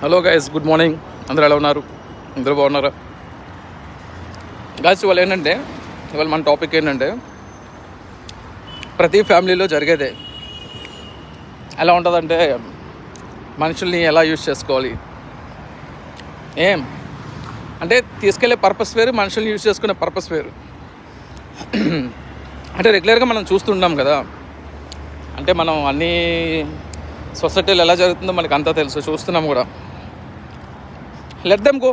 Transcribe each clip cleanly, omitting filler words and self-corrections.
Hello guys, good morning. అందరూ ఎలా ఉన్నారు? అందరూ బాగున్నారా? గైస్, ఇవాళ మన టాపిక్ ఏంటంటే ప్రతి ఫ్యామిలీలో జరిగేదే. ఎలా ఉంటుందంటే మనుషుల్ని ఎలా యూజ్ చేసుకోవాలి, అంటే తీసుకెళ్లే పర్పస్ వేరు, మనుషుల్ని యూజ్ చేసుకునే పర్పస్ వేరు. అంటే రెగ్యులర్గా మనం చూస్తుంటాం కదా, అంటే మనం అన్ని సొసైటీలో ఎలా జరుగుతుందో మనకు అంతా తెలుసు, చూస్తున్నాం కూడా. లెట్ దెమ్ గో,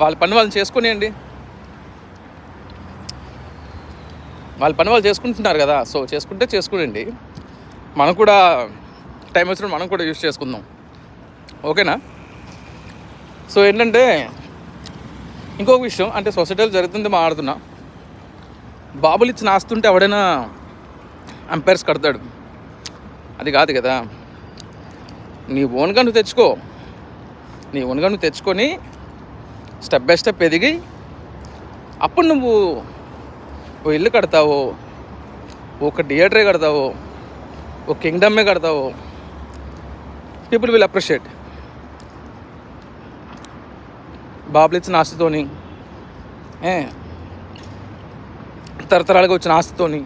వాళ్ళ పని వాళ్ళు చేసుకునేయండి. వాళ్ళ పని వాళ్ళు చేసుకుంటున్నారు కదా, సో చేసుకునేయండి. మనం కూడా టైం వచ్చినప్పుడు మనం కూడా యూజ్ చేసుకుందాం, ఓకేనా? సో ఏంటంటే ఇంకొక విషయం, అంటే సొసైటీలో జరుగుతుంది మాట్లాడుతున్నా. బాబులు ఇచ్చిన ఆస్తుంటే ఎవడైనా అంపైర్స్ కడతాడు, అది కాదు కదా. నీ ఓన్గా నువ్వు తెచ్చుకొని స్టెప్ బై స్టెప్ ఎదిగి అప్పుడు నువ్వు ఓ ఇల్లు కడతావో, ఒక థియేటరే కడతావో, ఒక కింగ్డమే కడతావో, పీపుల్ విల్ అప్రిషియేట్. బాబులు ఇచ్చిన ఆస్తితోని, తరతరాలుగా వచ్చిన ఆస్తితోని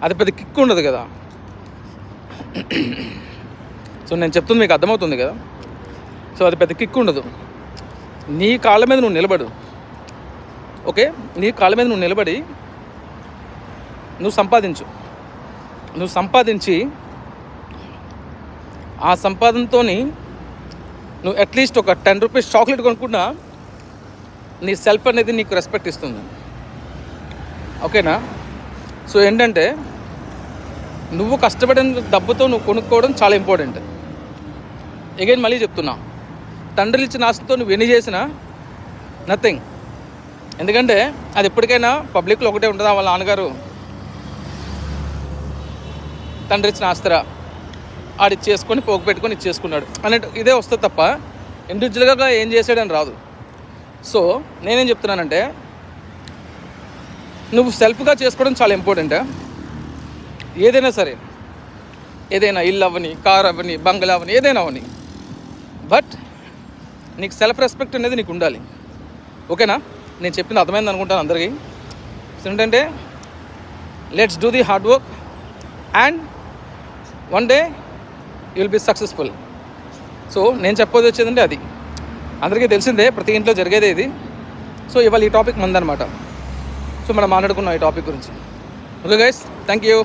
అది పెద్ద కిక్ ఉండదు కదా. సో నేను చెప్తుంది మీకు అర్థమవుతుంది కదా. సో అది పెద్ద కిక్ ఉండదు. నీ కాళ్ళ మీద నువ్వు నిలబడు, ఓకే? నీ కాళ్ళ మీద నువ్వు నిలబడి నువ్వు సంపాదించి ఆ సంపాదనతో నువ్వు అట్లీస్ట్ ఒక 10 రూపీస్ చాక్లెట్ కొనుక్కున్నా నీ సెల్ఫ్ అనేది నీకు రెస్పెక్ట్ ఇస్తుంది, ఓకేనా? సో ఏంటంటే నువ్వు కష్టపడిన డబ్బుతో నువ్వు కొనుక్కోవడం చాలా ఇంపార్టెంట్. అగైన్ మళ్ళీ చెప్తున్నా, తండ్రులు ఇచ్చిన ఆస్తితో నువ్వు ఎన్ని చేసినా నథింగ్. ఎందుకంటే అది ఎప్పటికైనా పబ్లిక్లో ఒకటే ఉంటుందా, వాళ్ళ నాన్నగారు తండ్రి ఇచ్చిన ఆస్తిరా ఆడిచ్చేసుకొని పోగు పెట్టుకొని ఇచ్చేసుకున్నాడు అన్నట్టు ఇదే వస్తుంది తప్ప ఇండివిజువల్గా ఏం చేసాడని రాదు. సో నేనేం చెప్తున్నానంటే నువ్వు సెల్ఫ్గా చేసుకోవడం చాలా ఇంపార్టెంట్. ఏదైనా సరే, ఏదైనా ఇల్లు అవ్వని, కార్ అవ్వని, బంగ్లా అవ్వని, ఏదైనా అవ్వని, బట్ నీకు సెల్ఫ్ రెస్పెక్ట్ అనేది నీకు ఉండాలి, ఓకేనా? నేను చెప్పింది అర్థమైంది అనుకుంటాను అందరికీ. ఏంటంటే let's do the hard work and one day you will be successful. So నేను చెప్పేది వచ్చేదంటే అది అందరికీ తెలిసిందే, ప్రతి ఇంట్లో జరిగేదే ఇది. సో ఇవాళ ఈ టాపిక్ మందనమాట. సో మనం మాట్లాడుకున్నాం ఈ టాపిక్ గురించి. Okay guys, thank you.